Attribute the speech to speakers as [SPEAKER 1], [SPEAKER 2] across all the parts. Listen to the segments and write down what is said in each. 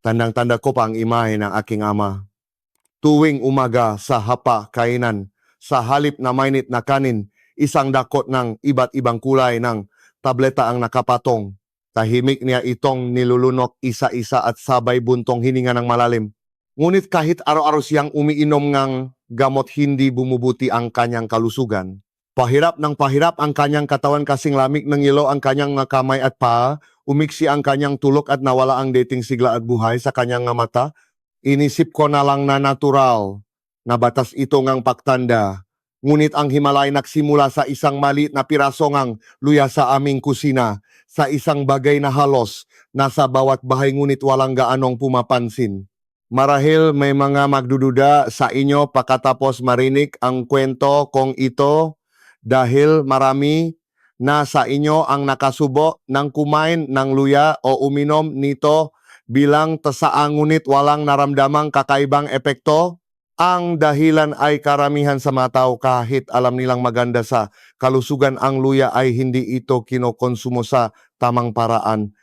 [SPEAKER 1] Tandang-tanda ko pa ang imahe ng aking ama. Tuwing umaga sa hapa kainan, sa halip na mainit na kanin, isang dakot ng iba't ibang kulay ng tableta ang nakapatong. Tahimik niya itong nilulunok isa-isa at sabay buntong hininga ng malalim. Ngunit kahit araw-araw siyang umiinom ng gamot, hindi bumubuti ang kanyang kalusugan. Pahirap ng pahirap ang kanyang katawan, kasing lamig ng yelo ang kanyang mga kamay at paa. Umiksi ang kanyang tulok at nawala ang dating sigla at buhay sa kanyang nga mata. Inisip ko na lang na natural na batas ito ngang paktanda. Ngunit ang himalay nagsimula sa isang maliit na piraso ngang luya sa aming kusina, sa isang bagay na halos nasa bawat bahay ngunit walang gaanong pumapansin. Marahil may mga magdududa sa inyo pagkatapos marinig ang kwento kong ito, dahil marami na sa inyo ang nakasubo ng kumain ng luya o uminom nito bilang tasaan ngunit walang naramdamang kakaibang epekto. Ang dahilan ay karamihan sa mga tao, kahit alam nilang maganda sa kalusugan ang luya, ay hindi ito kinokonsumo sa tamang paraan.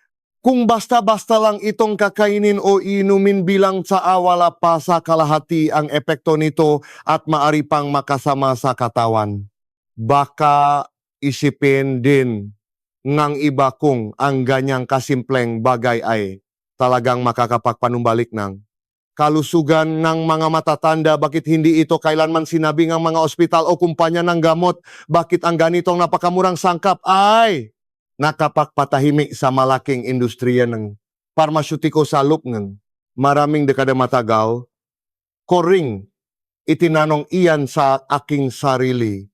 [SPEAKER 1] Kung basta-basta lang itong kakainin o inumin bilang tsaa, wala pa sa kalahati ang epekto nito at maari pang makasama sa katawan. Baka isipin din ng iba kung ang ganyang kasimpleng bagay ay talagang makakapagpanumbalik ng kalusugan ng mga matatanda. Bakit hindi ito kailanman sinabi ng mga ospital o kumpanya ng gamot? Bakit ang ganitong napakamurang sangkap ay nakapagpatahimik sa malaking industriya ng parmasyutiko sa loob ng maraming dekada matagal? Ko ring itinanong iyan sa aking sarili.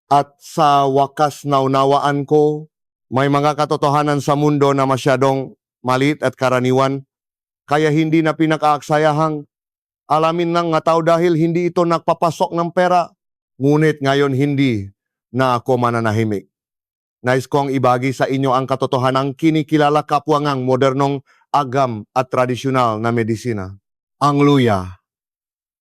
[SPEAKER 1] At sa wakas naunawaan ko, may mga katotohanan sa mundo na masyadong maliit at karaniwan, kaya hindi na pinakaaksayahang alamin ng nga tao dahil hindi ito nagpapasok ng pera. Ngunit ngayon hindi na ako mananahimik. Nais kong ibagi sa inyo ang katotohanang kinikilala kapwa ngang modernong agam at tradisyonal na medisina. Ang luya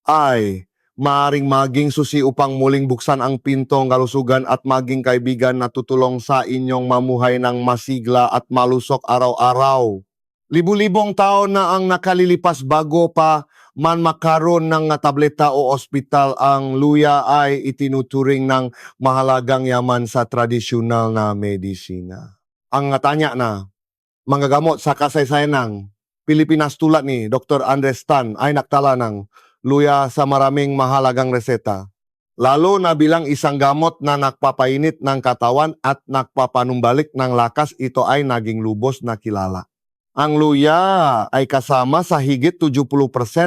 [SPEAKER 1] ay maaring maging susi upang muling buksan ang pintong kalusugan at maging kaibigan na tutulong sa inyong mamuhay ng masigla at malusok araw-araw. Libu-libong taon na ang nakalilipas bago pa man makaroon ng tableta o ospital, ang luya ay itinuturing ng mahalagang yaman sa tradisyonal na medisina. Ang tanya na mga gamot sa kasaysayan ng Pilipinas tulad ni Dr. Andres Tan ay naktala ng luya sa maraming mahalagang reseta, lalo na bilang isang gamot na nagpapainit ng katawan at nagpapanumbalik ng lakas. Ito ay naging lubos na kilala. Ang luya ay kasama sa higit 70%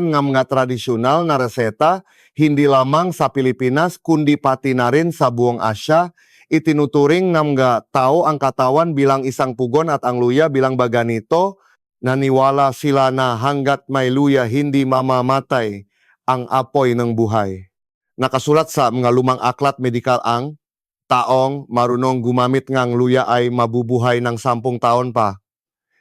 [SPEAKER 1] ng mga tradisyonal na reseta, hindi lamang sa Pilipinas kundi pati na rin sa buong Asya. Itinuturing ng mga tao ang katawan bilang isang pugon at ang luya bilang baga nito. Naniwala sila na hanggat may luya, hindi mamamatay ang apoy ng buhay. Nakasulat sa mga lumang aklat medikal ang taong marunong gumamit ng luya ay mabubuhay ng 10 taon pa.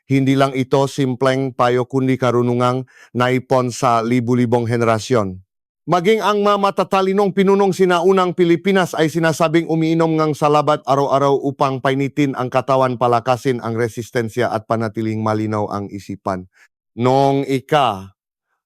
[SPEAKER 1] Hindi lang ito simpleng payo kundi karunungang naipon sa libu-libong henerasyon. Maging ang mga matatalinong pinunong sinaunang Pilipinas ay sinasabing umiinom ng salabat araw-araw upang painitin ang katawan, palakasin ang resistensya at panatiling malinaw ang isipan. Noong 16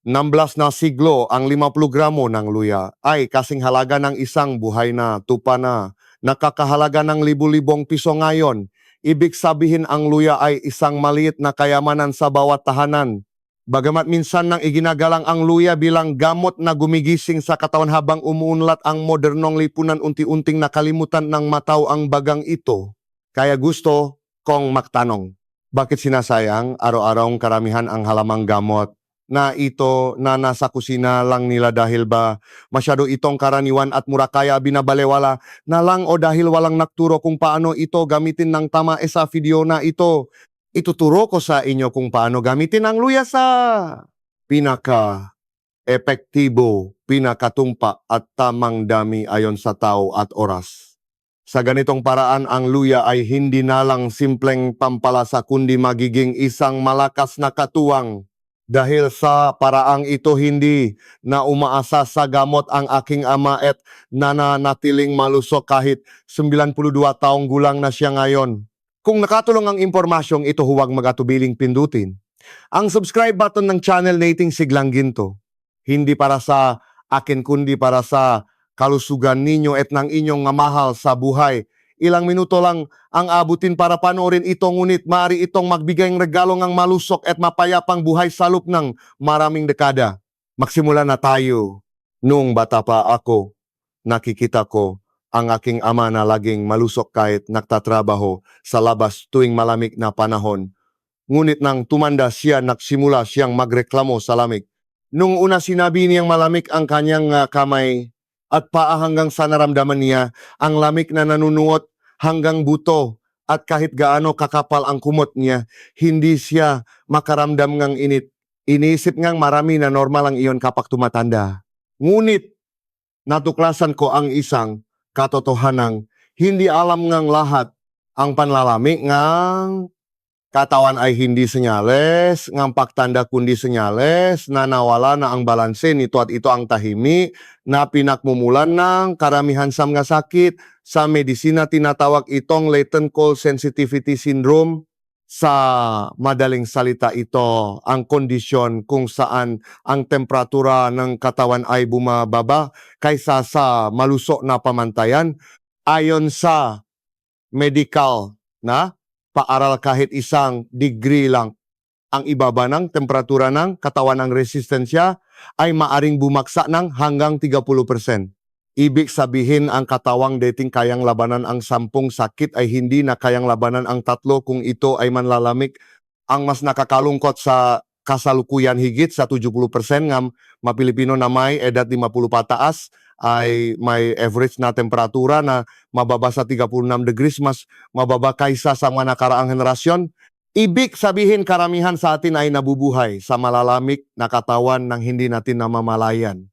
[SPEAKER 1] na siglo, ang 50 gramo ng luya ay kasing halaga ng isang buhay na tupa na nakakahalaga ng libu-libong piso ngayon. Ibig sabihin, ang luya ay isang maliit na kayamanan sa bawat tahanan. Bagamat minsan nang iginagalang ang luya bilang gamot na gumigising sa katawan, habang umuunlad ang modernong lipunan, unti-unting nakalimutan ng mataw ang bagang ito. Kaya gusto kong magtanong, bakit sinasayang araw-araw karamihan ang halamang gamot na ito na nasa kusina lang nila? Dahil ba masyado itong karaniwan at mura kaya binabalewala na lang, o dahil walang nagturo kung paano ito gamitin ng tama? Sa video na ito, ituturo ko sa inyo kung paano gamitin ang luya sa pinaka-epektibo, pinakatumpa at tamang dami ayon sa tao at oras. Sa ganitong paraan, ang luya ay hindi na lang simpleng pampalasa kundi magiging isang malakas na katuwang. Dahil sa paraang ito, hindi na umaasa sa gamot ang aking ama at nananatiling malusok kahit 92 taong gulang na siya ngayon. Kung nakatulong ang impormasyong ito, huwag magatubiling pindutin Ang subscribe button ng channel nating Siglang Ginto, hindi para sa akin kundi para sa kalusugan ninyo at ng inyong nga mahal sa buhay. Ilang minuto lang ang abutin para panoorin ito, ngunit maaari itong magbigay ng regalo ng malusok at mapayapang buhay sa loob ng maraming dekada. Magsimula na tayo. Nung bata pa ako, nakikita ko ang aking ama na laging malusok kahit nagtatrabaho sa labas tuwing malamig na panahon. Ngunit nang tumanda siya, nagsimula siyang magreklamo sa lamig. Nung una sinabi niyang malamig ang kanyang kamay at paa hanggang sa naramdaman niya ang lamig na nanunuot hanggang buto, at kahit gaano kakapal ang kumot niya, hindi siya makaramdam ng init. Iniisip ngang marami na normal ang iyon kapag tumatanda. Ngunit natuklasan ko ang isang katotohanan, hindi alam ngang lahat ang panlalamig ngang katawan ay hindi senyales, ng pagtanda kundi senyales na nawala na ang balanse nito, at ito ang tahimik na pinakmumulan ng karamihan sa mga sakit. Sa medisina tinatawag itong latent cold sensitivity syndrome. Sa madaling salita, ito ang kondisyon kung saan ang temperatura ng katawan ay bumababa kaysa sa malusok na pamantayan. Ayon sa medical na paaral, kahit 1 degree lang ang ibaba ng temperatura ng katawan ng resistensya ay maaring bumaksa ng hanggang 30%. Ibig sabihin, ang katawang dating kayang labanan ang 10 sakit ay hindi na kayang labanan ang 3 kung ito ay manlalamig. Ang mas nakakalungkot sa kasalukuyan, higit sa 70% ng mga Pilipino na may edad 50 pataas ay may average na temperatura na mababa sa 36 degrees, mas mababa kaysa sa mga nakaraang henerasyon. Ibig sabihin, karamihan sa atin ay nabubuhay sa malalamig na katawan ng hindi natin namamalayan.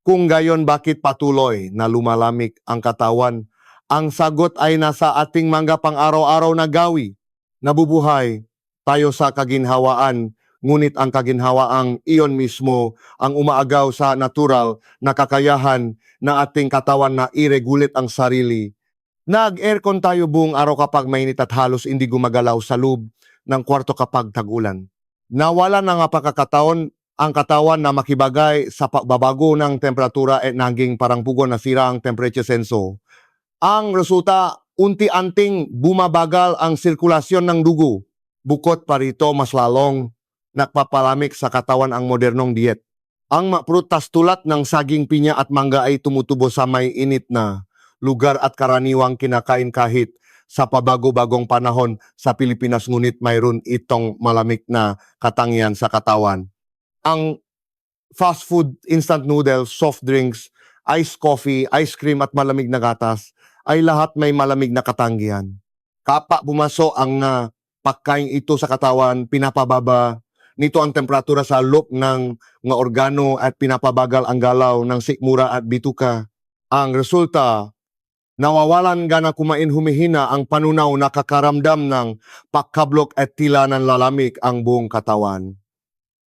[SPEAKER 1] Kung gayon, bakit patuloy na lumalamig ang katawan? Ang sagot ay nasa ating mga pang-araw-araw na gawi. Nabubuhay tayo sa kaginhawaan, ngunit ang kaginhawaang iyon mismo ang umaagaw sa natural na kakayahan na ating katawan na i-regulate ang sarili. Nag-aircon tayo buong araw kapag mainit at halos hindi gumagalaw sa loob ng kwarto kapag tag-ulan. Nawala na nga pagkakataon ang katawan na makibagay sa pagbabago ng temperatura at naging parang pugo na sira ang temperature sensor. Ang resulta, unti-anting bumabagal ang sirkulasyon ng dugo. Bukod pa rito, mas lalong nagpapalamig sa katawan ang modernong diet. Ang prutas tulad ng saging, pinya at mangga ay tumutubo sa may init na lugar at karaniwang kinakain kahit sa pabago-bagong panahon sa Pilipinas, ngunit mayroon itong malamig na katangian sa katawan. Ang fast food, instant noodles, soft drinks, iced coffee, ice cream at malamig na gatas ay lahat may malamig na katangian. Kapag bumaso ang pagkain ito sa katawan, pinapababa nito ang temperatura sa loob ng mga organo at pinapabagal ang galaw ng sikmura at bituka. Ang resulta, nawawalan gana kumain, humihina ang panunaw, nakakaramdam ng pagkablok at tila ng lalamig ang buong katawan.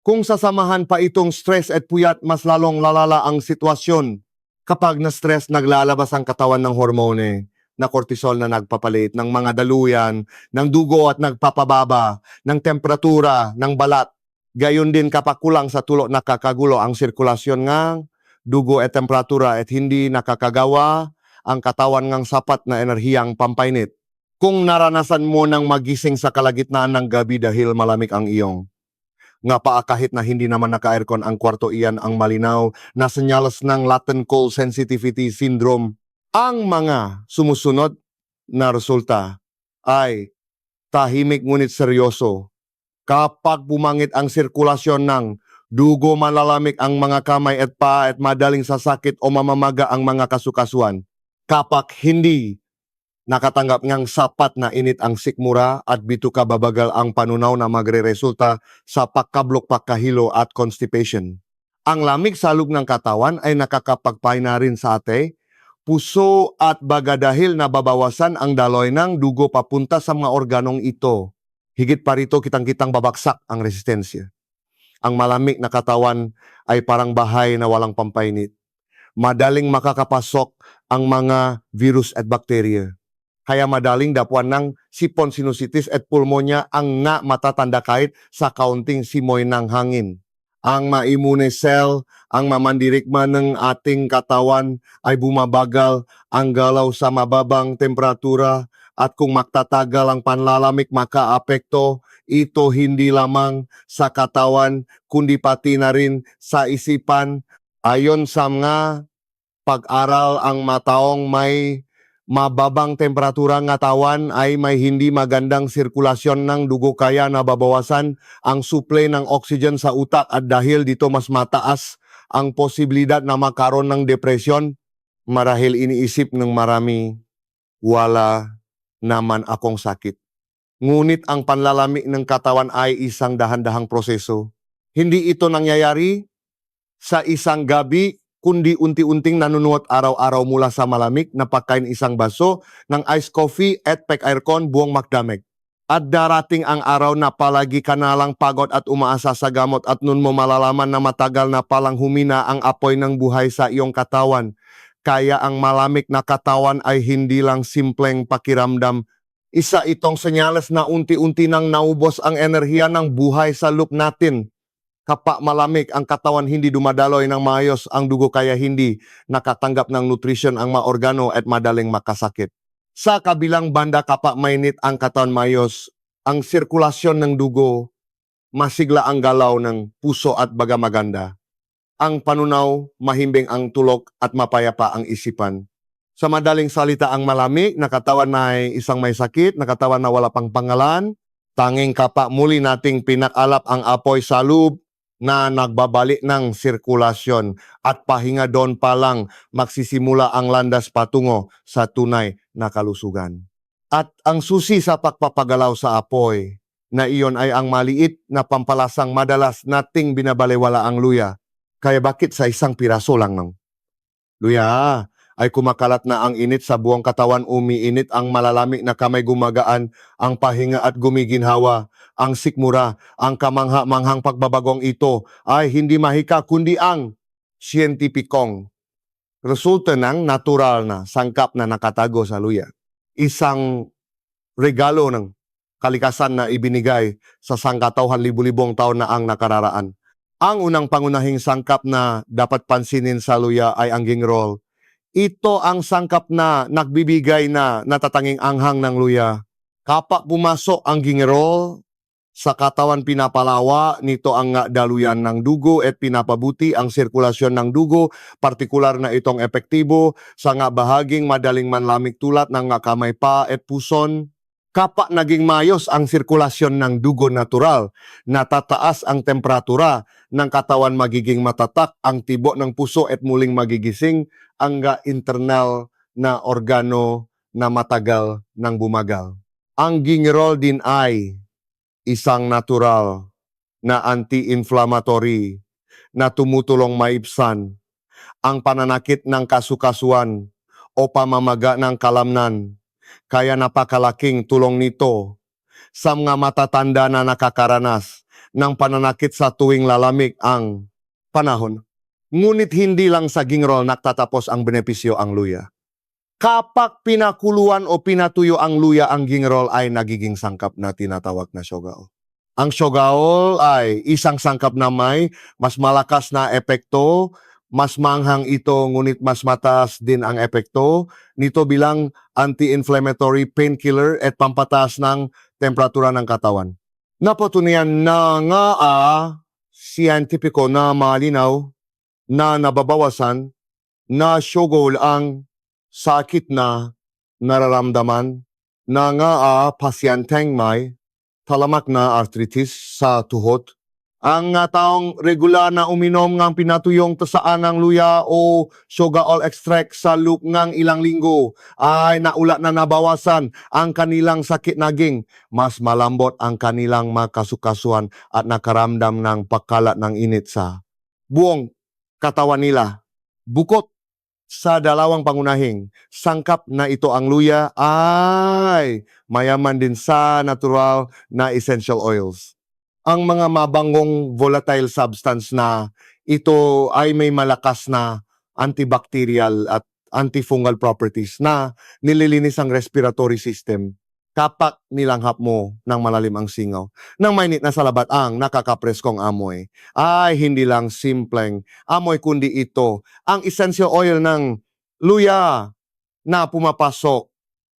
[SPEAKER 1] Kung sasamahan pa itong stress at puyat, mas lalong lalala ang sitwasyon. Kapag na-stress, naglalabas ang katawan ng hormone na cortisol na nagpapalit ng mga daluyan ng dugo at nagpapababa ng temperatura ng balat. Gayon din kapag kulang sa tulo, nakakagulo ang sirkulasyon ng dugo at temperatura at hindi nakakagawa ang katawan ng sapat na enerhiyang pampainit. Kung naranasan mo nang magising sa kalagitnaan ng gabi dahil malamig ang iyong nga paa kahit na hindi naman naka-aircon ang kwarto, iyan ang malinaw na senyales ng latent cold sensitivity syndrome. Ang mga sumusunod na resulta ay tahimik ngunit seryoso. Kapag bumangit ang sirkulasyon ng dugo, malalamig ang mga kamay at paa at madaling sasakit o mamamaga ang mga kasukasuan. Kapag hindi nakatanggap ngang sapat na init ang sikmura at bituka, babagal ang panunaw na magre-resulta sa pagkablok, pagkahilo at constipation. Ang lamig sa loob ng katawan ay nakakapagpahina rin sa ate, puso at baga dahil nababawasan ang daloy ng dugo papunta sa mga organong ito. Higit pa rito, kitang-kitang babaksak ang resistensya. Ang malamig na katawan ay parang bahay na walang pampainit. Madaling makakapasok ang mga virus at bakterya. kaya madaling dapuan ng sipon sinusitis at pulmonya ang nga matatanda kahit sa kaunting simoy ng hangin. Ang ma-immune cell, ang mamandirigma ng ating katawan ay bumabagal ang galaw sa mababang temperatura at kung magtatagal ang panlalamig makaapekto ito hindi lamang sa katawan kundi pati na rin sa isipan. Ayon sa mga pag-aral ang mataong may mababang temperatura ng katawan ay may hindi magandang sirkulasyon ng dugo kaya nababawasan ang supply ng oxygen sa utak at dahil dito mas mataas ang posibilidad na makaroon ng depresyon. Marahil iniisip ng marami, wala naman akong sakit. Ngunit ang panlalami ng katawan ay isang dahan-dahang proseso. Hindi ito nangyayari sa isang gabi, kundi unti-unting nanunuot araw-araw mula sa malamig na pagkain isang baso ng iced coffee at pek aircon buong magdamag. At darating ang araw na palagi ka na lang pagod at umaasa sa gamot at nun mo malalaman na matagal na palang humina ang apoy ng buhay sa iyong katawan. Kaya ang malamig na katawan ay hindi lang simpleng pakiramdam. Isa itong senyales na unti-unti nang naubos ang enerhiya ng buhay sa loob natin. Kapag malamig ang katawan hindi dumadaloy ng maayos ang dugo kaya hindi nakatanggap ng nutrisyon ang mga organo at madaling makasakit. Sa kabilang banda kapag mainit ang katawan maayos, ang sirkulasyon ng dugo, masigla ang galaw ng puso at baga maganda. Ang panunaw, mahimbing ang tulog at mapayapa ang isipan. Sa madaling salita ang malamig na katawan na ay isang may sakit, na katawan na wala pang pangalan, tanging kapag muli nating pinakalap ang apoy sa loob, na nagbabalik ng sirkulasyon at pahinga doon pa lang magsisimula ang landas patungo sa tunay na kalusugan. At ang susi sa pagpapagalaw sa apoy na iyon ay ang maliit na pampalasang madalas nating binabaliwala ang luya. Kaya bakit sa isang piraso lang ng luya ay kumakalat na ang init sa buong katawan, umiinit ang malalamig na kamay gumagaan, ang pahinga at gumiginhawa, ang sikmura, ang kamangha-manghang pagbabagong ito ay hindi mahika kundi ang siyentipikong resulta ng natural na sangkap na nakatago sa luya. Isang regalo ng kalikasan na ibinigay sa sangkatauhan libu-libong taon na ang nakararaan. Ang unang pangunahing sangkap na dapat pansinin sa luya ay ang gingerol. Ito ang sangkap na nagbibigay na natatanging anghang ng luya. Kapag pumasok ang gingerol, sa katawan pinapalawa nito ang daluyan ng dugo at pinapabuti ang sirkulasyon ng dugo, partikular na itong epektibo sa bahaging madaling manlamig tulad ng kamay pa at puson. Kapag naging mayos ang sirkulasyon ng dugo natural, natataas ang temperatura ng katawan, magiging matatak ang tibo ng puso at muling magigising ang internal na organo na matagal nang bumagal. Ang gingerol din ay isang natural na anti-inflammatory na tumutulong maibsan ang pananakit ng kasukasuan o pamamaga ng kalamnan. Kaya napakalaking tulong nito sa mga matatanda na nakakaranas ng pananakit sa tuwing lalamig ang panahon. Ngunit hindi lang sa gingerol nagtatapos ang benepisyo ang luya. Kapag pinakuluan o pinatuyo ang luya, ang gingerol ay nagiging sangkap na tinatawag na shogaol. Ang shogaol ay isang sangkap na may mas malakas na epekto, mas manghang ito ngunit mas mataas din ang epekto nito bilang anti-inflammatory painkiller at pampataas ng temperatura ng katawan. Napatunayan na nga siyentipiko na malinaw na nababawasan na shogaol ang sakit na nararamdaman na nga pasyenteng may talamak na arthritis sa tuhod. Ang taong regular na uminom ng pinatuyong tasaan ng luya o shogaol extract sa loob ng ilang linggo ay naula na nabawasan ang kanilang sakit naging mas malambot ang kanilang makasukasuan at nakaramdam ng pagkalat ng init sa buong katawan nila. Bukod sa dalawang pangunahing sangkap na ito, ang luya ay mayaman din sa natural na essential oils. Ang mga mabangong volatile substance na ito ay may malakas na antibacterial at antifungal properties na nililinis ang respiratory system kapag nilanghap mo ng malalim ang singaw. Nang mainit na salabat ang nakakapreskong amoy, ay hindi lang simpleng amoy kundi ito ang essential oil ng luya na pumapasok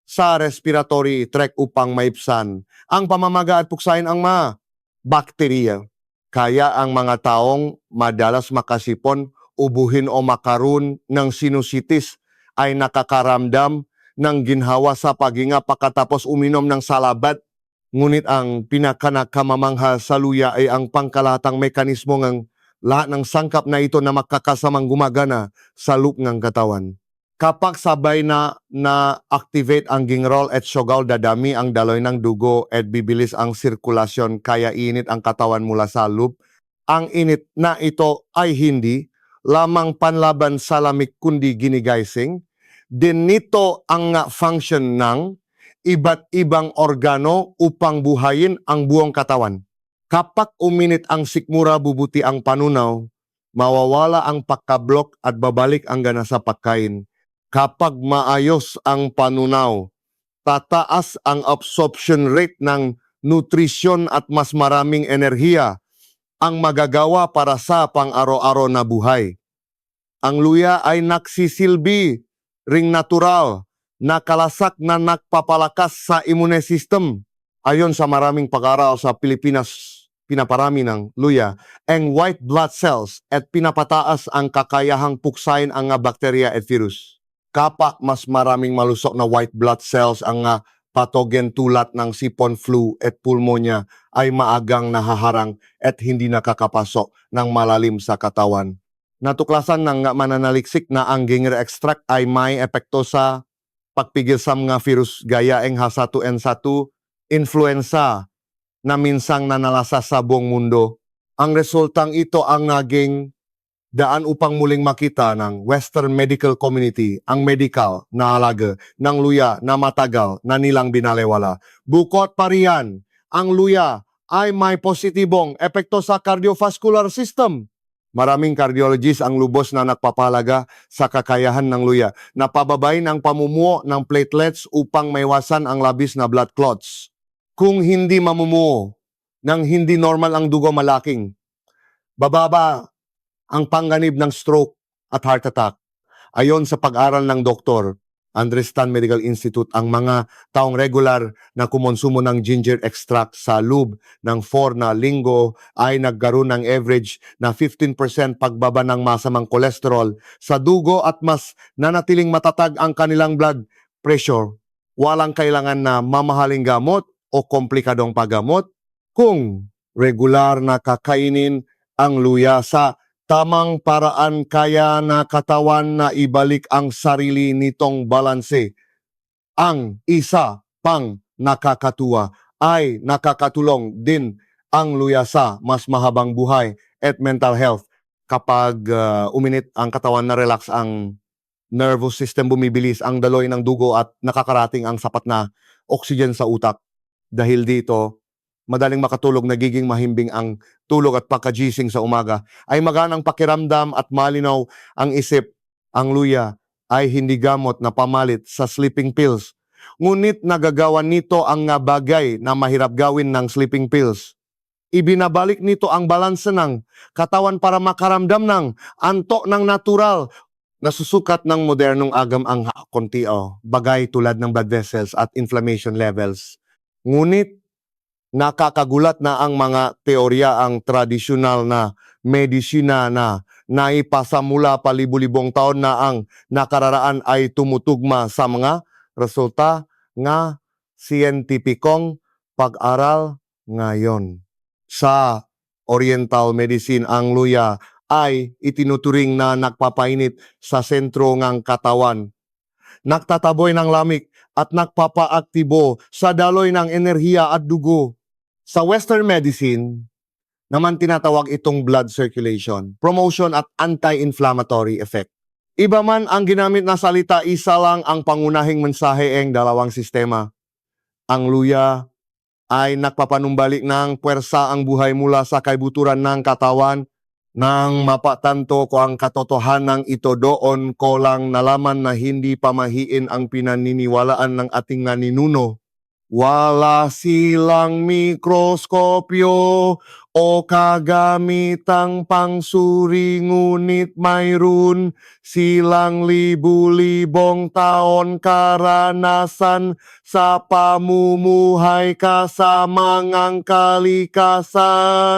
[SPEAKER 1] sa respiratory tract upang maipsan ang pamamaga at puksain ang mga bakterya. Kaya ang mga taong madalas makasipon, ubuhin o makaroon ng sinusitis ay nakakaramdam ng ginhawa sa paghinga pagkatapos uminom ng salabat. Ngunit ang pinakanakamamangha sa luya ay ang pangkalatang mekanismo ng lahat ng sangkap na ito na makakasamang gumagana sa loob ng katawan. Kapag sabay na activate ang gingrol at sugal, dadami ang daloy ng dugo at bibilis ang sirkulasyon kaya init ang katawan mula sa loob. Ang init na ito ay hindi lamang panlaban sa lamig kundi ginigising din nito ang function ng iba't ibang organo upang buhayin ang buong katawan. Kapag uminit ang sikmura, bubuti ang panunaw, mawawala ang pagkablok at babalik ang gana sa pagkain. Kapag maayos ang panunaw, tataas ang absorption rate ng nutrisyon at mas maraming enerhiya ang magagawa para sa pang-araw-araw na buhay. Ang luya ay nagsisilbi ring natural na kalasak na nagpapalakas sa immune system. Ayon sa maraming pag-aaral sa Pilipinas, pinaparami ng luya ang white blood cells at pinapataas ang kakayahang puksain ang bakterya at virus. Kapag mas maraming malusok na white blood cells ang pathogen tulad ng sipon flu at pulmonya ay maagang nahaharang at hindi nakakapasok ng malalim sa katawan. Natuklasan ng mananaliksik na ang ginger extract ay may epekto sa pagpigil sa mga virus gaya ang H1N1, influenza na minsang nanalasa sa buong mundo. Ang resultang ito ang naging daan upang muling makita ng Western medical community ang medical na halaga ng luya na matagal na nilang binalewala. Bukod pa riyan, ang luya ay may positibong epekto sa cardiovascular system. Maraming cardiologists ang lubos na nagpapalaga sa kakayahan ng luya na pababain ang pamumuo ng platelets upang maiwasan ang labis na blood clots. Kung hindi mamumuo ng hindi normal ang dugo, malaking bababa ang panganib ng stroke at heart attack. Ayon sa pag-aral ng Dr. Andres Tan Medical Institute, ang mga taong regular na kumonsumo ng ginger extract sa loob ng 4 na linggo ay nagkaroon ng average na 15% pagbaba ng masamang kolesterol sa dugo at mas nanatiling matatag ang kanilang blood pressure. Walang kailangan na mamahaling gamot o komplikadong paggamot kung regular na kakainin ang luya sa tamang paraan, kaya na katawan na ibalik ang sarili nitong balanse. Ang isa pang nakakatuwa ay nakakatulong din ang luya sa mas mahabang buhay at mental health. Kapag uminit ang katawan, na relax ang nervous system, bumibilis ang daloy ng dugo at nakakarating ang sapat na oxygen sa utak. Dahil dito, madaling makatulog, nagiging mahimbing ang tulog at pagkagising sa umaga, ay maganang pakiramdam at malinaw ang isip. Ang luya ay hindi gamot na pamalit sa sleeping pills. Ngunit nagagawa nito ang bagay na mahirap gawin ng sleeping pills. Ibinabalik nito ang balanse ng katawan para makaramdam ng antok ng natural. Nasusukat ng modernong agam ang konti bagay tulad ng blood vessels at inflammation levels. Ngunit nakakagulat na ang mga teorya, ang tradisyonal na medisina na naipasa mula palibu-libong taon na ang nakararaan ay tumutugma sa mga resulta nga siyentipikong pag-aral ngayon. Sa Oriental Medicine, ang luya ay itinuturing na nagpapainit sa sentro ng katawan, nagtataboy ng lamig at nagpapaaktibo sa daloy ng enerhiya at dugo. Sa Western medicine naman tinatawag itong blood circulation, promotion at anti-inflammatory effect. Iba man ang ginamit na salita, isa lang ang pangunahing mensahe ng dalawang sistema. Ang luya ay nagpapanumbalik ng puwersa ang buhay mula sa kaibuturan ng katawan Nang mapatanto ko ang katotohanan ito, doon ko lang nalaman na hindi pamahiin ang pinaniniwalaan ng ating nga ninuno. Wala silang mikroskopyo o kagamitang pangsuri, ngunit mayroon silang libu-libong taon karanasan sa pamumuhay kasama ngang kalikasan.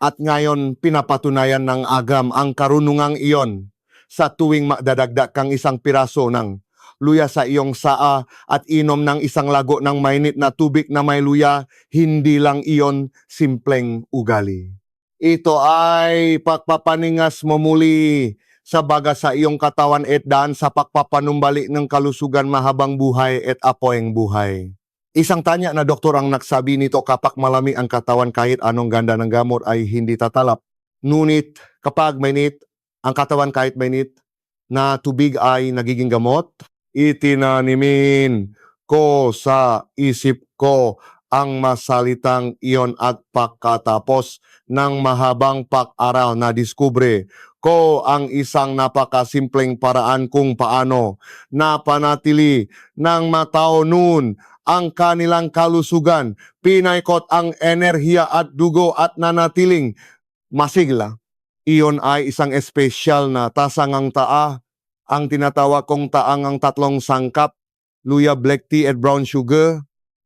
[SPEAKER 1] At ngayon, pinapatunayan ng agam ang karunungang iyon sa tuwing magdadagdag kang isang piraso ng luya sa iyong saa at inom ng isang lago ng mainit na tubig na may luya, hindi lang iyon simpleng ugali. Ito ay pagpapaningas mo muli sa baga sa iyong katawan at daan sa pagpapanumbalik ng kalusugan, mahabang buhay at apoyeng buhay. Isang tanya na doktor ang nagsabi nito, kapag malamig ang katawan kahit anong ganda ng gamot ay hindi tatalap. Ngunit kapag mainit ang katawan kahit mainit na tubig ay nagiging gamot. Itinanimin ko sa isip ko ang masalitang iyon at pagkatapos ng mahabang pag-aral na diskubre ko ang isang napakasimpleng paraan kung paano napanatili ng matao noon ang kanilang kalusugan, pinaikot ang enerhiya at dugo at nanatiling masigla. Iyon ay isang espesyal na tasangang taa, ang tinatawag kong taangang tatlong sangkap, luya, black tea at brown sugar.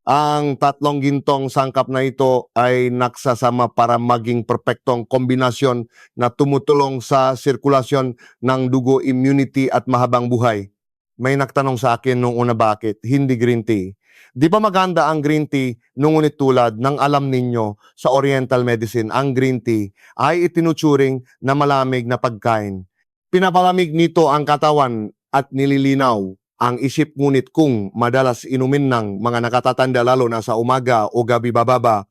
[SPEAKER 1] Ang tatlong gintong sangkap na ito ay nagsasama para maging perpektong kombinasyon na tumutulong sa sirkulasyon ng dugo, immunity at mahabang buhay. May nagtanong sa akin nung una, bakit hindi green tea? Di ba maganda ang green tea? Ngunit tulad ng alam ninyo sa Oriental medicine, ang green tea ay itinuturing na malamig na pagkain. Pinapalamig nito ang katawan at nililinaw ang isip, ngunit kung madalas inumin ng mga nakatatanda, lalo na sa umaga o gabi bababa,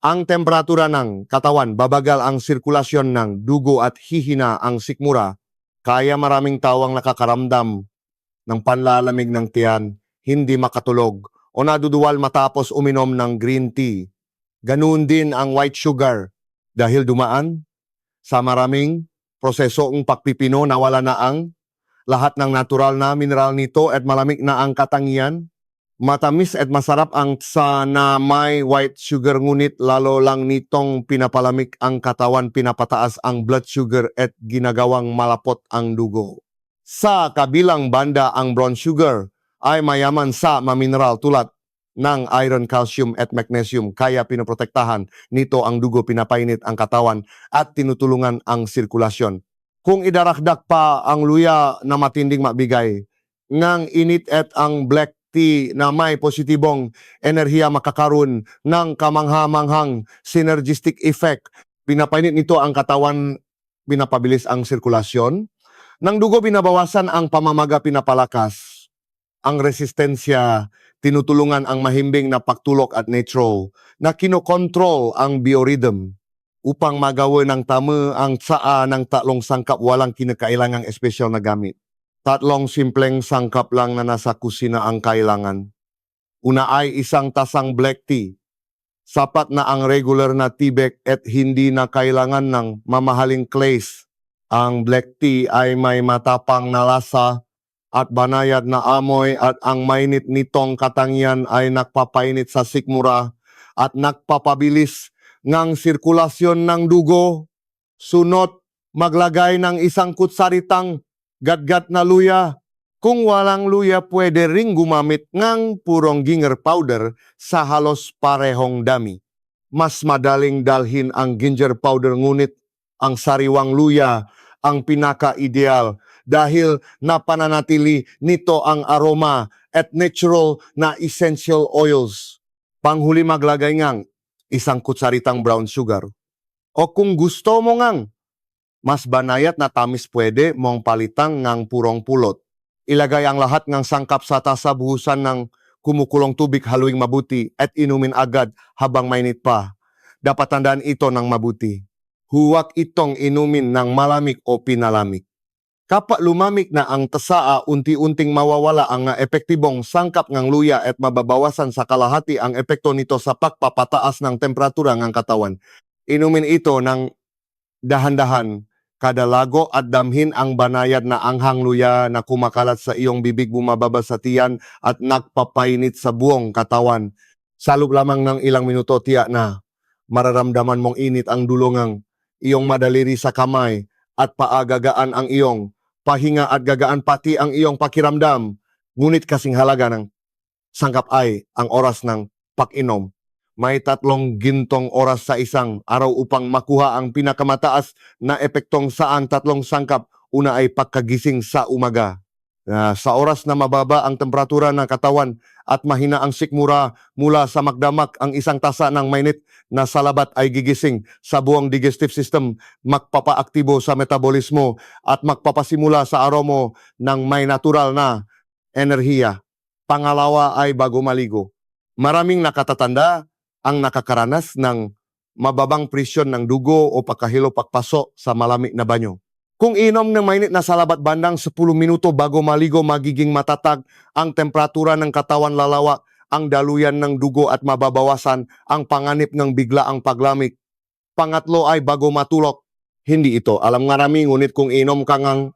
[SPEAKER 1] ang temperatura ng katawan, babagal ang sirkulasyon ng dugo at hihina ang sikmura, kaya maraming tao ang nakakaramdam ng panlalamig ng tiyan, hindi makatulog, o naduduwal matapos uminom ng green tea. Ganoon din ang white sugar, dahil dumaan sa maraming prosesong pagpipino, nawala na ang lahat ng natural na mineral nito at malamig na ang katangian. Matamis at masarap ang sana may white sugar, ngunit lalo lang nitong pinapalamig ang katawan, pinapataas ang blood sugar at ginagawang malapot ang dugo. Sa kabilang banda, ang brown sugar ay mayaman sa mamineral tulad ng iron, calcium at magnesium, kaya pinoprotektahan nito ang dugo, pinapainit ang katawan at tinutulungan ang sirkulasyon. Kung idarakdak pa ang luya na matinding mabigay ng init at ang black tea na may positibong enerhiya, makakaroon ng kamangha-manghang synergistic effect. Pinapainit nito ang katawan, pinapabilis ang sirkulasyon ng dugo, binabawasan ang pamamaga, pinapalakas ang resistensya, tinutulungan ang mahimbing na pagtulok at natural na kinokontrol ang biorhythm upang magawin ng tama ang tsaa ng tatlong sangkap, walang kinakailangang espesyal na gamit. Tatlong simpleng sangkap lang na nasa kusina ang kailangan. Una ay isang tasang black tea. Sapat na ang regular na tea bag at hindi na kailangan ng mamahaling clays. Ang black tea ay may matapang na lasa at banayad na amoy, at ang mainit nitong katangian ay nagpapainit sa sikmura at nagpapabilis ng sirkulasyon ng dugo. Sunod, maglagay ng isang kutsaritang gatgat na luya. Kung walang luya, pwede ring gumamit ng purong ginger powder sa halos parehong dami. Mas madaling dalhin ang ginger powder, ngunit ang sariwang luya ang pinaka-ideal dahil napananatili nito ang aroma at natural na essential oils. Panghuli, maglagay ngang isang kutsaritang brown sugar. O kung gusto mo ngang mas banayat na tamis, pwede mong palitang ng purong pulot. Ilagay ang lahat ng sangkap sa tasa, buhusan ng kumukulong tubig, haluing mabuti at inumin agad habang mainit pa. Dapat tandaan ito ng mabuti. Huwag itong inumin ng malamig o pinalamig. Kapag lumamig na ang tasaa, unti-unting mawawala ang epektibong sangkap ng luya at mababawasan sa kalahati ang epekto nito sa pagpapataas ng temperatura ng katawan. Inumin ito ng Dahan-dahan, kada lago at damhin ang banayad na anghang luya na kumakalat sa iyong bibig, bumababa sa tiyan at nagpapainit sa buong katawan. Sa loob lamang ng ilang minuto, tiyak na mararamdaman mong init ang dulungang iyong madaliri sa kamay at paagagaan ang iyong pahinga at gagaan pati ang iyong pakiramdam. Ngunit kasing halaga ng sangkap ay ang oras ng pag-inom. May 3 gintong oras sa isang araw upang makuha ang pinakamataas na epektong saan 3 sangkap. Una ay pagkagising sa umaga. Sa oras na mababa ang temperatura ng katawan at mahina ang sikmura mula sa magdamag, ang isang tasa ng mainit na salabat ay gigising sa buong digestive system, magpapaaktibo sa metabolismo at magpapasimula sa araw mo ng may natural na enerhiya. Pangalawa ay bago maligo. Maraming nakatatanda ang nakakaranas ng mababang presyon ng dugo o pagkahilo pagpaso sa malamig na banyo. Kung inom ng mainit na salabat bandang 10 minuto bago maligo, magiging matatag ang temperatura ng katawan, lalawa ang daluyan ng dugo at mababawasan ang panganib ng biglaang paglamig. Pangatlo ay bago matulog. Hindi ito alam marami, ngunit kung inom ka ng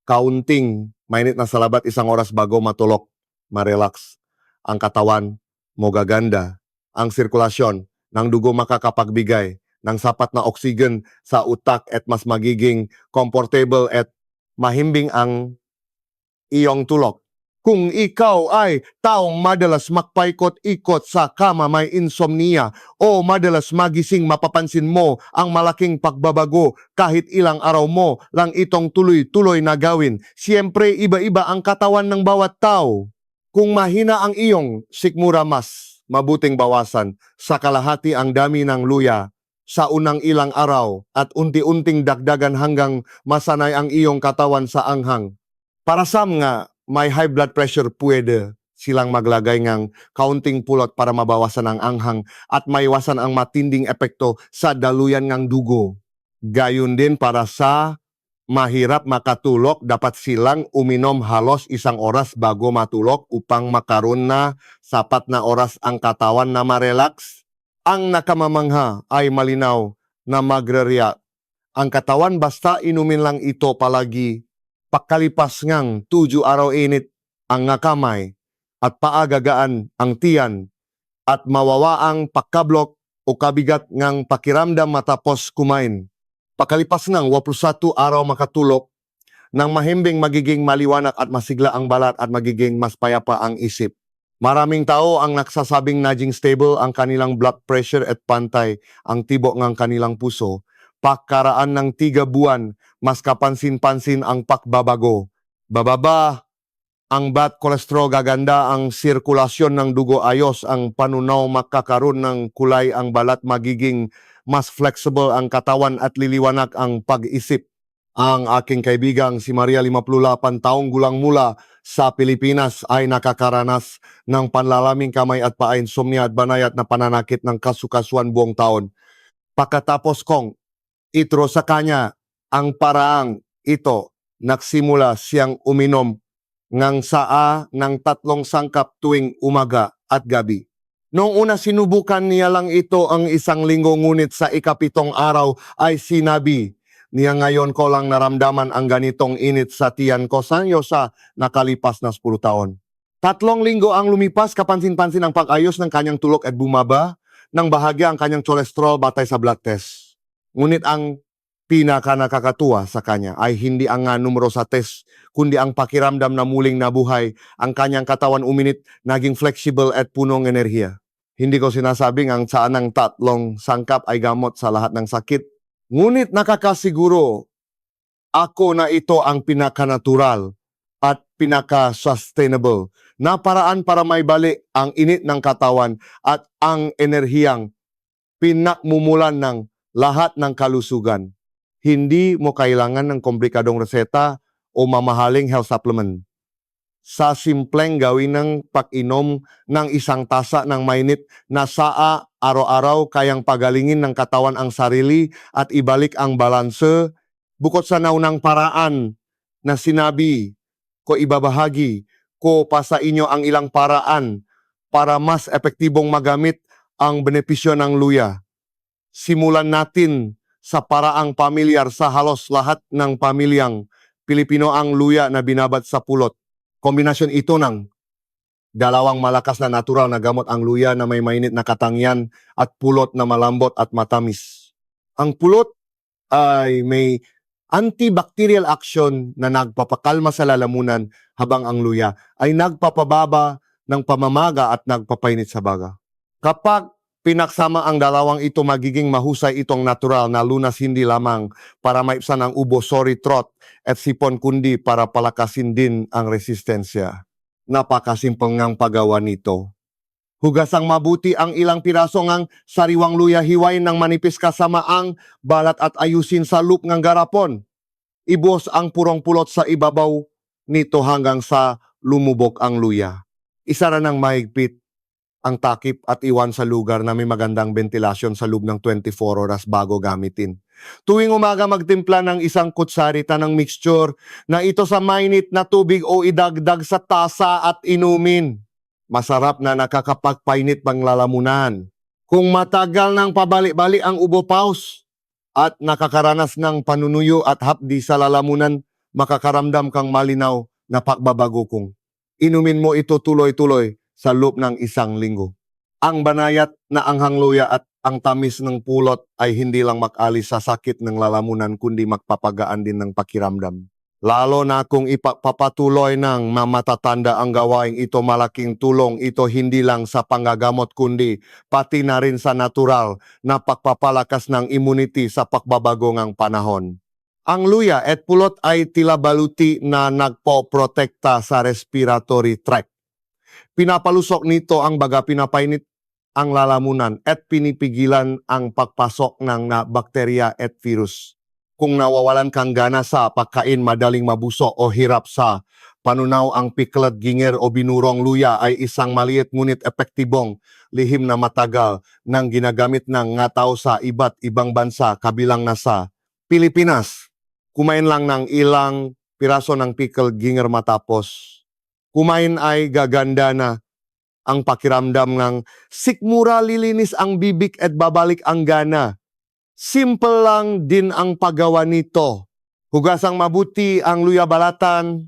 [SPEAKER 1] kaunting mainit na salabat 1 oras bago matulog, ma-relax ang katawan mo, gaganda ang sirkulasyon ng dugo, makakapagbigay ng sapat na oxygen sa utak at mas magiging comfortable at mahimbing ang iyong tulog. Kung ikaw ay taong madalas magpaikot-ikot sa kama, may insomnia o madalas magising, mapapansin mo ang malaking pagbabago kahit ilang araw mo lang itong tuloy-tuloy na gawin. Siyempre, iba-iba ang katawan ng bawat tao. Kung mahina ang iyong sikmura, mas mabuting bawasan sa kalahati ang dami ng luya sa unang ilang araw at unti-unting dagdagan hanggang masanay ang iyong katawan sa anghang. Para sa mga may high blood pressure, pwede silang maglagay ng kaunting pulot para mabawasan ang anghang at maiwasan ang matinding epekto sa daluyan ng dugo. Gayon din para sa mahirap makatulog, dapat silang uminom halos 1 oras bago matulog upang makaroon na sapat na oras ang katawan na ma-relax. Ang nakamamangha ay malinaw na magre-react ang katawan basta inumin lang ito palagi. Pagkalipas ngang 7 araw, init ang kamay at paagagaan ang tiyan at mawawaang pagkablok o kabigat ngang pakiramdam matapos kumain. Pakalipas ng 21 araw makatulog ng mahimbing, magiging maliwanag at masigla ang balat at magiging mas payapa ang isip. Maraming tao ang nagsasabing naging stable ang kanilang blood pressure at pantay ang tibok ng kanilang puso. Pagkaraan ng 3 buwan, mas kapansin-pansin ang pagbabago. Bababa ang bad cholesterol, gaganda ang sirkulasyon ng dugo, ayos ang panunaw, makakaroon ng kulay ang balat, magiging mas flexible ang katawan at liliwanag ang pag-isip. Ang aking kaibigang si Maria, 58 taong gulang, mula sa Pilipinas, ay nakakaranas ng panlalaming kamay at paa, insomnia at banayad na pananakit ng kasukasuan buong taon. Pagkatapos kong itro sa kanya ang paraang ito, nagsimula siyang uminom ng saa ng 3 sangkap tuwing umaga at gabi. Noong una sinubukan niya lang ito ang 1 linggo, ngunit sa ika-7 araw ay sinabi niya, ngayon ko lang naramdaman ang ganitong init sa tiyan ko sa nakalipas na 10 taon. 3 linggo ang lumipas, kapansin-pansin ang pag-ayos ng kanyang tulog at bumaba ng bahagya ang kanyang cholesterol batay sa blood test. Ngunit ang pinaka nakakatuwa sa kanya ay hindi ang numero sa test, kundi ang pakiramdam na muling nabuhay ang kanyang katawan, uminit, naging flexible at punong enerhiya. Hindi ko sinasabing ang saan ng 3 sangkap ay gamot sa lahat ng sakit. Ngunit nakakasiguro ako na ito ang pinaka-natural at pinaka-sustainable na paraan para maibalik ang init ng katawan at ang enerhiyang pinakmumulan ng lahat ng kalusugan. Hindi mo kailangan ng komplikadong reseta o mamahaling health supplement. Sa simpleng gawin ng pag-inom ng 1 tasa ng mainit na saa araw-araw, kayang pagalingin ng katawan ang sarili at ibalik ang balanse. Bukod sa naunang paraan na sinabi ko, ibabahagi ko pa sa inyo ang ilang paraan para mas epektibong magamit ang benepisyo ng luya. Simulan natin sa paraang pamilyar sa halos lahat ng pamilyang Pilipino ang luya na binabad sa pulot. Kombinasyon ito ng dalawang malakas na natural na gamot ang luya na may mainit na katangian at pulot na malambot at matamis. Ang pulot ay may antibacterial action na nagpapakalma sa lalamunan habang ang luya ay nagpapababa ng pamamaga at nagpapainit sa baga. Kapag pinaksama ang dalawang ito, magiging mahusay itong natural na lunas hindi lamang para maibsan ang ubo, sore throat at sipon kundi para palakasin din ang resistensya. Napakasimpong ngang paggawa nito. Hugasang mabuti ang ilang piraso ngang sariwang luya, hiwain ng manipis kasama ang balat at ayusin sa loop ng garapon. Ibos ang purong pulot sa ibabaw nito hanggang sa lumubog ang luya. Isara ng mahigpit ang takip at iwan sa lugar na may magandang ventilasyon sa loob ng 24 oras bago gamitin. Tuwing umaga magtimpla ng isang kutsarita ng mixture na ito sa mainit na tubig o idagdag sa tasa at inumin. Masarap na nakakapagpainit pang lalamunan. Kung matagal nang pabalik-balik ang ubo paus at nakakaranas ng panunuyo at hapdi sa lalamunan, makakaramdam kang malinaw na pagbabago kung inumin mo ito tuloy-tuloy sa loob ng isang linggo. Ang banayat na anghang luya at ang tamis ng pulot ay hindi lang mag-alis sa sakit ng lalamunan kundi magpapagaan din ng pakiramdam. Lalo na kung ipapatuloy ng mamatatanda ang gawain ito, malaking tulong ito hindi lang sa panggagamot kundi pati na rin sa natural na pagpapalakas ng immunity sa pagbabago ng panahon. Ang luya at pulot ay tila baluti na nagpoprotekta sa respiratory tract. Pinapalusok nito ang baga, pinapainit ang lalamunan at pinipigilan ang pagpasok ng bakterya at virus. Kung nawawalan kang gana sa pagkain, madaling mabuso o hirap sa panunaw, ang piklad, ginger o binurong luya ay isang maliit ngunit epektibong lihim na matagal nang ginagamit ng nga tao sa iba't ibang bansa kabilang na sa Pilipinas. Kumain lang ng ilang piraso ng pickled ginger matapos kumain ay gaganda na ang pakiramdam ng sikmura, lilinis ang bibig at babalik ang gana. Simple lang din ang paggawa nito. Hugasang mabuti ang luya, balatan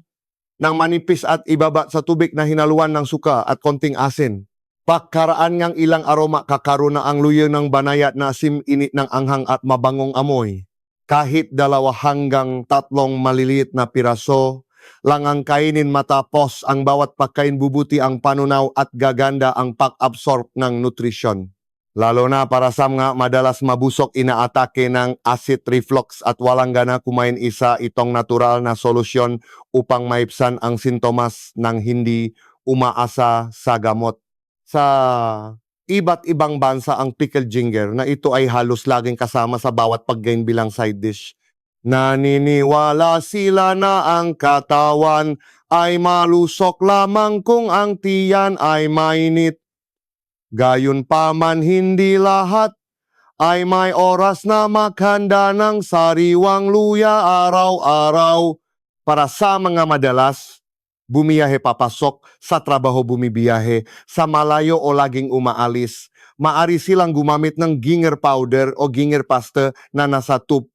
[SPEAKER 1] ng manipis at ibaba sa tubig na hinaluan ng suka at konting asin. Pagkaraan ngang ilang aroma, kakaroon na ang luya ng banayat na asim, init ng anghang at mabangong amoy. Kahit 2 hanggang 3 maliliit na piraso lang ang kainin matapos ang bawat pagkain, bubuti ang panunaw at gaganda ang pag-absorb ng nutrisyon. Lalo na para sa mga madalas mabusok, inaatake ng acid reflux at walang gana kumain, isa itong natural na solusyon upang maibsan ang sintomas ng hindi umaasa sa gamot. Sa iba't ibang bansa, ang pickled ginger na ito ay halos laging kasama sa bawat pagkain bilang side dish. Naniniwala sila na ang katawan ay malusok lamang kung ang tiyan ay mainit. Gayunpaman hindi lahat ay may oras na maghanda ng sariwang luya araw-araw. Para sa mga madalas bumiyahe papasok sa trabaho, bumibiyahe sa malayo o laging umaalis, maari silang gumamit ng ginger powder o ginger pasta na nasa tube.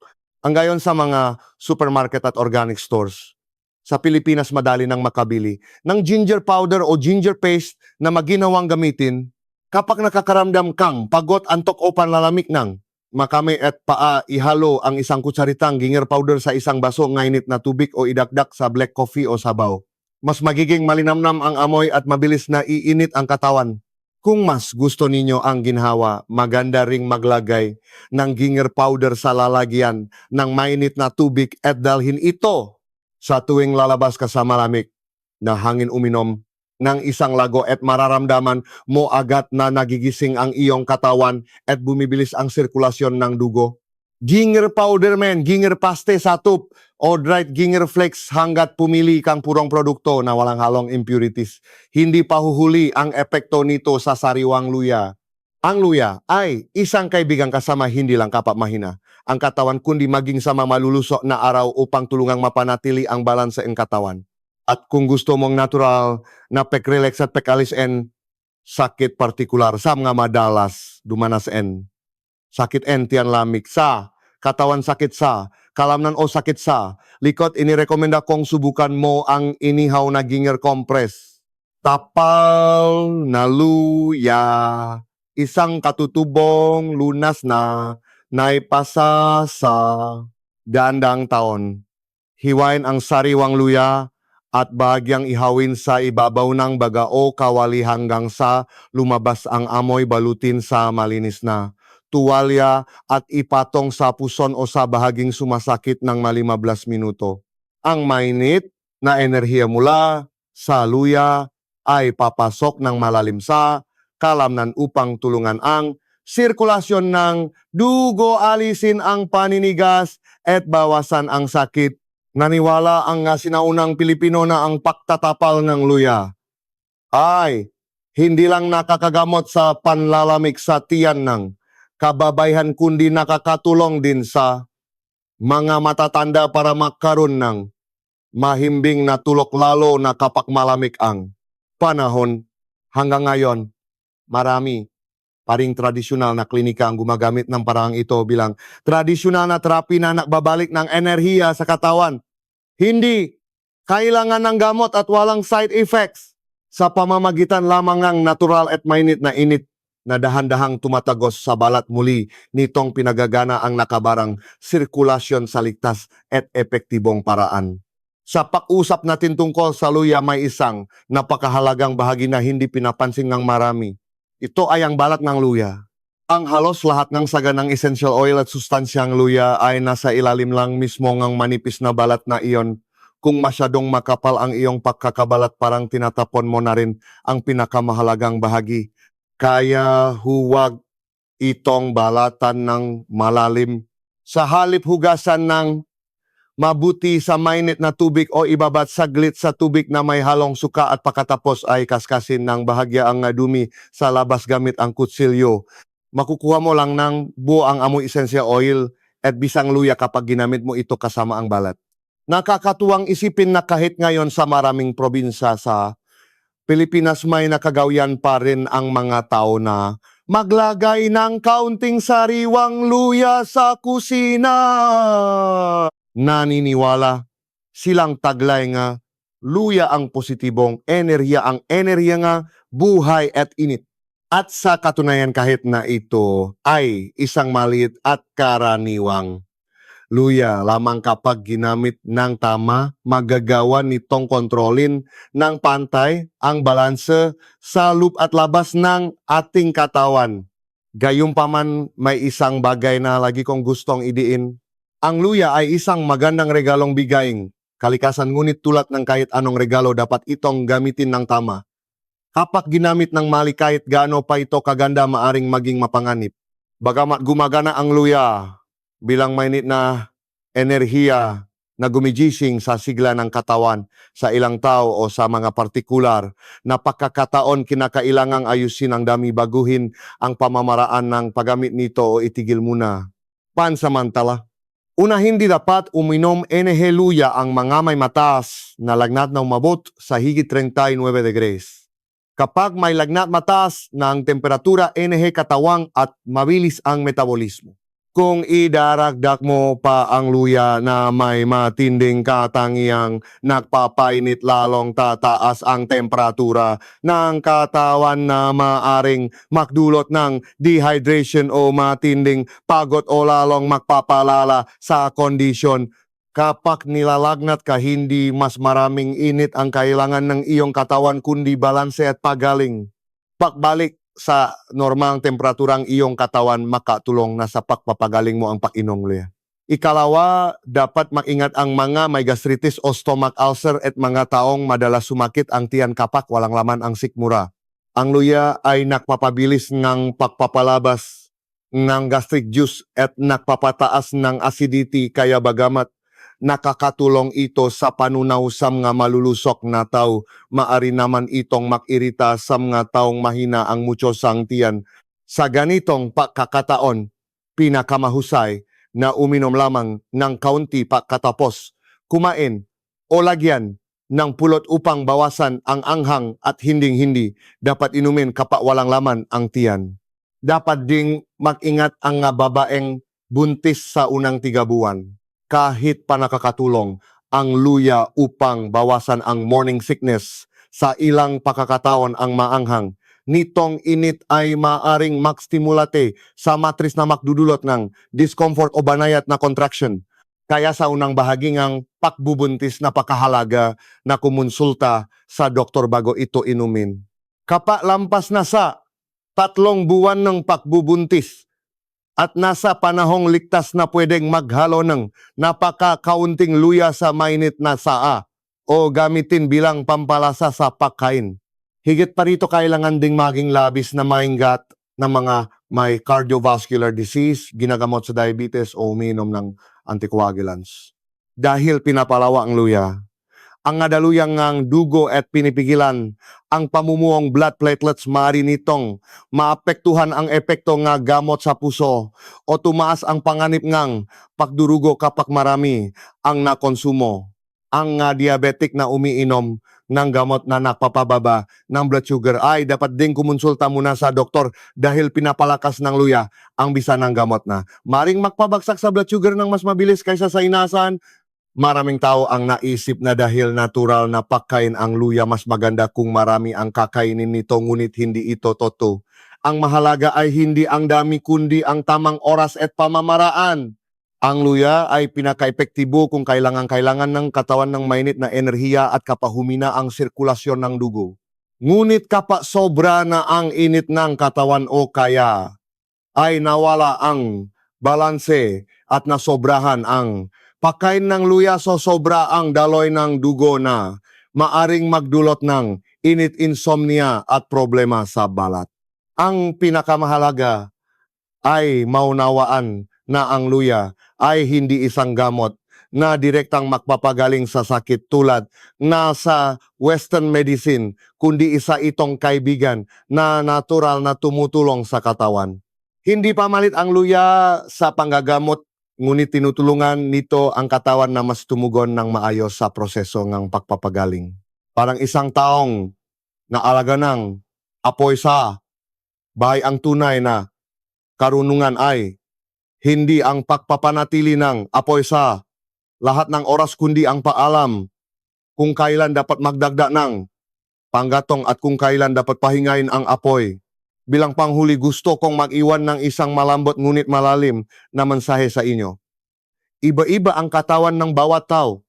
[SPEAKER 1] Ang gayon sa mga supermarket at organic stores. Sa Pilipinas, madali nang makabili ng ginger powder o ginger paste na maginawang gamitin kapag nakakaramdam kang pagod, antok o panlalamig ng makami at paa. Ihalo ang isang kutsaritang ginger powder sa isang baso ng mainit na tubig o idakdak sa black coffee o sabaw. Mas magiging malinamnam ang amoy at mabilis na iinit ang katawan. Kung mas gusto ninyo ang ginhawa, maganda ring maglagay ng ginger powder sa lalagyan ng mainit na tubig at dalhin ito sa tuwing lalabas ka sa malamig na hangin. Uminom ng isang lago at mararamdaman mo agad na nagigising ang iyong katawan at bumibilis ang sirkulasyon ng dugo. Ginger powder men, ginger paste sa tube o dried ginger flakes hanggat pumili kang purong produkto na walang halong impurities. Hindi pa huhuli ang epekto nito sa sariwang luya. Ang luya ay isang kaibigang kasama, hindi lang kapamahina ang katawan kundi maging sa mga malulusok na araw upang tulungang mapanatili ang balanse ng katawan. At kung gusto mong natural na pek-relax at pek-alis en sakit partikular sa mga madalas dumanas en sakit en tiyan lamig sa katawan sakit sa, kalamnan o sakit sa, likod inirekomenda kong subukan mo ang inihaw na ginger compress. Tapal na luya, isang katutubong lunas na naipasa sa daandang taon. Hiwain ang sariwang luya at bahagyang ihawin sa ibabaw ng baga o kawali hanggang sa lumabas ang amoy, balutin sa malinis na tuwalya at ipatong sa puson o sa bahaging sumasakit ng 15 minuto. Ang mainit na enerhiya mula sa luya ay papasok ng malalim sa kalamnan upang tulungan ang sirkulasyon ng dugo, alisin ang paninigas at bawasan ang sakit. Naniwala ang sinaunang Pilipino na ang pagtatapal ng luya ay hindi lang nakakagamot sa panlalamig sa tiyan ng kababayhan kundi nakakatulong din sa mga matatanda para magkaroon ng mahimbing na tulok lalo na kapag malamig ang panahon. Hanggang ngayon, marami paring tradisyonal na klinika ang gumagamit ng paraang ito bilang tradisyonal na terapi na nagbabalik ng enerhiya sa katawan. Hindi kailangan ng gamot at walang side effects sa pamamagitan lamang ng natural at mainit na init na dahan-dahang tumatagos sa balat. Muli nitong pinagagana ang nakabarang sirkulasyon sa ligtas at epektibong paraan. Sa pag-usap natin tungkol sa luya, may isang napakahalagang bahagi na hindi pinapansin ng marami. Ito ay ang balat ng luya. Ang halos lahat ng saganang essential oil at sustansyang luya ay nasa ilalim lang mismo ng manipis na balat na iyon. Kung masyadong makapal ang iyong pagkakabalat, parang tinatapon mo na rin ang pinakamahalagang bahagi. Kaya huwag itong balatan ng malalim. Sa halip hugasan ng mabuti sa mainit na tubig o ibabat saglit sa tubig na may halong suka at pagkatapos ay kaskasin ng bahagya ang dumi sa labas gamit ang kutsilyo. Makukuha mo lang ng buo ang amoy essential oil at bisang luya kapag ginamit mo ito kasama ang balat. Nakakatuwang isipin na kahit ngayon sa maraming probinsya sa Pilipinas may nakagawian pa rin ang mga tao na maglagay ng kaunting sariwang luya sa kusina. Naniniwala silang taglay nga luya ang positibong enerhiya, ang enerhiya nga buhay at init. At sa katunayan kahit na ito ay isang maliit at karaniwang luya, lamang kapag ginamit ng tama, magagawa nitong kontrolin ng pantay ang balanse sa loob at labas ng ating katawan. Gayunpaman, may isang bagay na lagi kong gustong idiin. Ang luya ay isang magandang regalong bigaing kalikasan, ngunit tulad ng kahit anong regalo, dapat itong gamitin ng tama. Kapag ginamit ng mali, kahit gaano pa ito kaganda, maaring maging mapanganib. Bagamat gumagana ang luya bilang mainit na enerhiya na gumigising sa sigla ng katawan sa ilang tao o sa mga partikular na pagkakataon, kinakailangang ayusin ang dami, baguhin ang pamamaraan ng paggamit nito o itigil muna pansamantala. Una, hindi dapat uminom luya ang mga may mataas na lagnat na umabot sa higit 39 degrees. Kapag may lagnat mataas ng temperatura, katawang at mabilis ang metabolismo. Kung idaragdag mo pa ang luya na may matinding katangiang nagpapainit, lalong tataas ang temperatura ng katawan na maaring magdulot ng dehydration o matinding pagod o lalong magpapalala sa kondisyon. Kapag nilalagnat ka, hindi mas maraming init ang kailangan ng iyong katawan kundi balanse at pagaling. Pagbalik sa normang temperaturang iyong katawan, makatulong na sa pagpapagaling mo ang pag-inom luya. Ikalawa, dapat mag-ingat ang mga may gastritis o stomach ulcer at mga taong madalas sumakit ang tiyan kapag walang laman ang sikmura. Ang luya ay nakpapabilis ng pagpapalabas ng gastric juice at nakpapataas ng acidity, kaya bagamat nakakatulong ito sa panunaw sa mga malulusok na tao, maari naman itong makirita sa mga taong mahina ang muchosang tiyan. Sa ganitong pagkakataon, pinakamahusay na uminom lamang ng kaunti pagkatapos kumain o lagyan ng pulot upang bawasan ang anghang, at hinding-hindi dapat inumin kapag walang laman ang tiyan. Dapat ding mag-ingat ang babaeng buntis sa unang 3 buwan. Kahit pa nakakatulong ang luya upang bawasan ang morning sickness, sa ilang pakakataon ang maanghang nitong init ay maaring magstimulate sa matris na magdudulot ng discomfort o banayat na contraction. Kaya sa unang bahagi ng pakbubuntis, napakahalaga na kumonsulta sa doktor bago ito inumin. Kapag lampas na sa 3 buwan ng pakbubuntis at nasa panahong ligtas na pwedeng maghalo ng napakakaunting luya sa mainit na saa o gamitin bilang pampalasa sa pagkain. Higit pa rito, kailangan ding maging labis na maingat ng mga may cardiovascular disease, ginagamot sa diabetes o uminom ng anticoagulants. Dahil pinapalawa ang luya, ang nadaluyang ng dugo at pinipigilan ang pamumuong blood platelets, maaari nitong maapektuhan ang epekto nga gamot sa puso o tumaas ang panganib ngang pagdurugo kapag marami ang nakonsumo. Ang diabetic na umiinom ng gamot na nakpapababa ng blood sugar ay dapat ding kumonsulta muna sa doktor dahil pinapalakas ng luya ang bisa ng gamot na maring magpabagsak sa blood sugar ng mas mabilis kaysa sa inasahan. Maraming tao ang naisip na dahil natural na pagkain ang luya, mas maganda kung marami ang kakainin nito, ngunit hindi ito totoo. Ang mahalaga ay hindi ang dami kundi ang tamang oras at pamamaraan. Ang luya ay pinaka-epektibo kung kailangan ng katawan ng mainit na enerhiya at kapahumina ang sirkulasyon ng dugo. Ngunit kapag sobra na ang init ng katawan o kaya ay nawala ang balanse at nasobrahan ang pagkain ng luya, so sobra ang daloy ng dugo na maaring magdulot ng init, insomnia at problema sa balat. Ang pinakamahalaga ay maunawaan na ang luya ay hindi isang gamot na direktang magpapagaling sa sakit tulad na sa Western medicine, kundi isa itong kaibigan na natural na tumutulong sa katawan. Hindi pamalit ang luya sa panggagamot, ngunit tinutulungan nito ang katawan na mas tumugon ng maayos sa proseso ng pagpapagaling. Parang isang taong naalaga ng apoy sa bahay, ang tunay na karunungan ay hindi ang pagpapanatili ng apoy sa lahat ng oras, kundi ang paalam kung kailan dapat magdagda ng panggatong at kung kailan dapat pahingain ang apoy. Bilang panghuli, gusto kong mag-iwan ng isang malambot ngunit malalim na mensahe sa inyo. Iba-iba ang katawan ng bawat tao.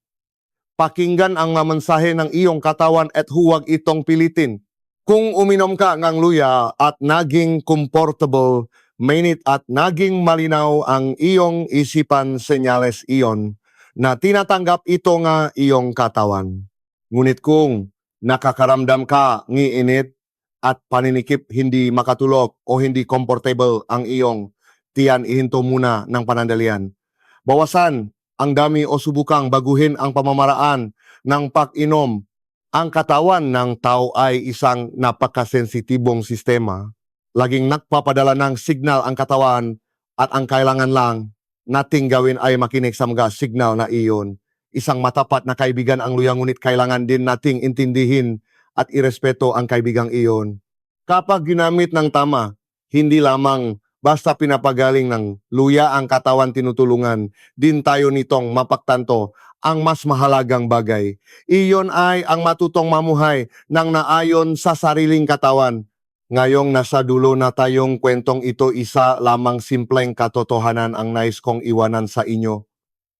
[SPEAKER 1] Pakinggan ang mensahe ng iyong katawan at huwag itong pilitin. Kung uminom ka ng luya at naging comfortable, mainit at naging malinaw ang iyong isipan, senyales iyon na tinatanggap ito nga iyong katawan. Ngunit kung nakakaramdam ka ng init at paninikip, hindi makatulog o hindi comfortable ang iyong tiyan, ihinto muna ng panandalian. Bawasan ang dami o subukang baguhin ang pamamaraan ng pag-inom. Ang katawan ng tao ay isang napakasensitibong sistema. Laging nagpapadala ng signal ang katawan at ang kailangan lang nating gawin ay makinig sa mga signal na iyon. Isang matapat na kaibigan ang luya, ngunit kailangan din nating intindihin at irespeto ang kaibigang iyon. Kapag ginamit ng tama, hindi lamang basta pinapagaling ng luya ang katawan, tinutulungan din tayo nitong mapagtanto ang mas mahalagang bagay. Iyon ay ang matutong mamuhay ng naayon sa sariling katawan. Ngayong nasa dulo na tayong kwentong ito, isa lamang simpleng katotohanan ang nais kong iwanan sa inyo.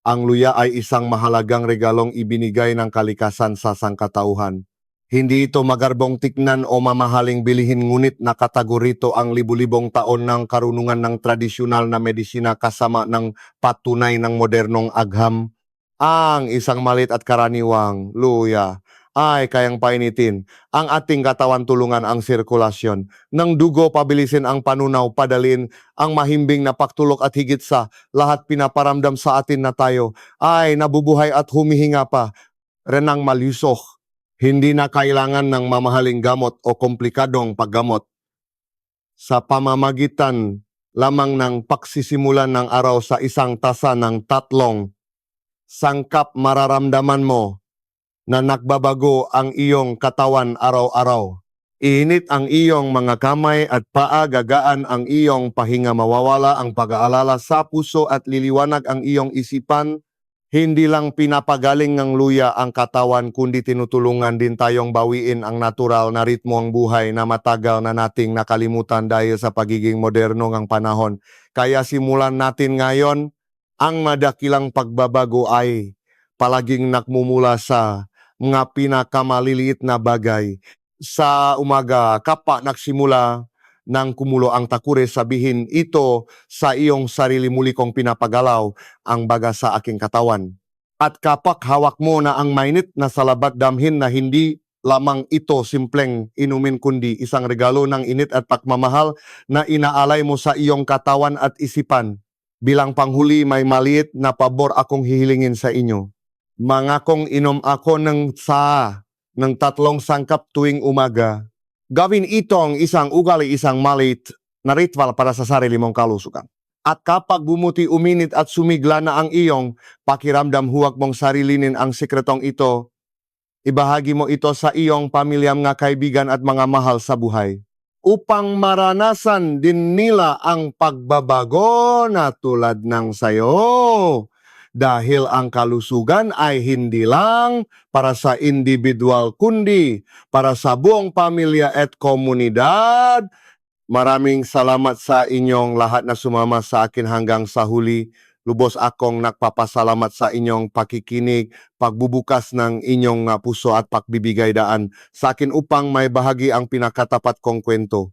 [SPEAKER 1] Ang luya ay isang mahalagang regalong ibinigay ng kalikasan sa sangkatauhan. Hindi ito magarbong tignan o mamahaling bilihin, ngunit nakatago rito ang libu-libong taon ng karunungan ng tradisyonal na medisina kasama ng patunay ng modernong agham. Ang isang malit at karaniwang luya ay kayang painitin ang ating katawan, tulungan ang sirkulasyon ng dugo, pabilisin ang panunaw, padalin ang mahimbing na pagtulog at higit sa lahat pinaparamdam sa atin na tayo ay nabubuhay at humihinga pa renang malusog. Hindi na kailangan ng mamahaling gamot o komplikadong paggamot. Sa pamamagitan lamang ng pagsisimulan ng araw sa isang tasa ng 3 sangkap, mararamdaman mo na nagbabago ang iyong katawan araw-araw. Init ang iyong mga kamay at paa, gagaan ang iyong pahinga, mawawala ang pag-aalala sa puso at liliwanag ang iyong isipan. Hindi lang pinapagaling ng luya ang katawan, kundi tinutulungan din tayong bawiin ang natural na ritmo ng buhay na matagal na nating nakalimutan dahil sa pagiging moderno ng panahon. Kaya simulan natin ngayon. Ang madakilang pagbabago ay palaging nakmumula sa mga pinakamaliliit na bagay. Sa umaga, kapag nagsimula ng kumulo ang takure, sabihin ito sa iyong sarili, muli kong pinapagalaw ang baga sa aking katawan. At kapag hawak mo na ang mainit na salabat, damhin na hindi lamang ito simpleng inumin, kundi isang regalo ng init at pagmamahal na inaalay mo sa iyong katawan at isipan. Bilang panghuli, may maliit na pabor akong hihilingin sa inyo. Mangakong inom ako ng 3 sangkap tuwing umaga. Gawin itong isang ugali, isang maliit na ritual para sa sarili mong kalusugan. At kapag bumuti, uminit at sumigla na ang iyong pakiramdam, huwag mong sarilinin ang sikretong ito. Ibahagi mo ito sa iyong pamilya, mga kaibigan at mga mahal sa buhay, upang maranasan din nila ang pagbabago na tulad ng sayo. Dahil ang kalusugan ay hindi lang para sa individual, kundi para sa buong pamilya at komunidad. Maraming salamat sa inyong lahat na sumama sa akin hanggang sa huli. Lubos akong nagpapasalamat sa inyong pakikinig, pagbubukas ng inyong puso at pagbibigay daan sa akin upang may bahagi ang pinakatapat kong kwento.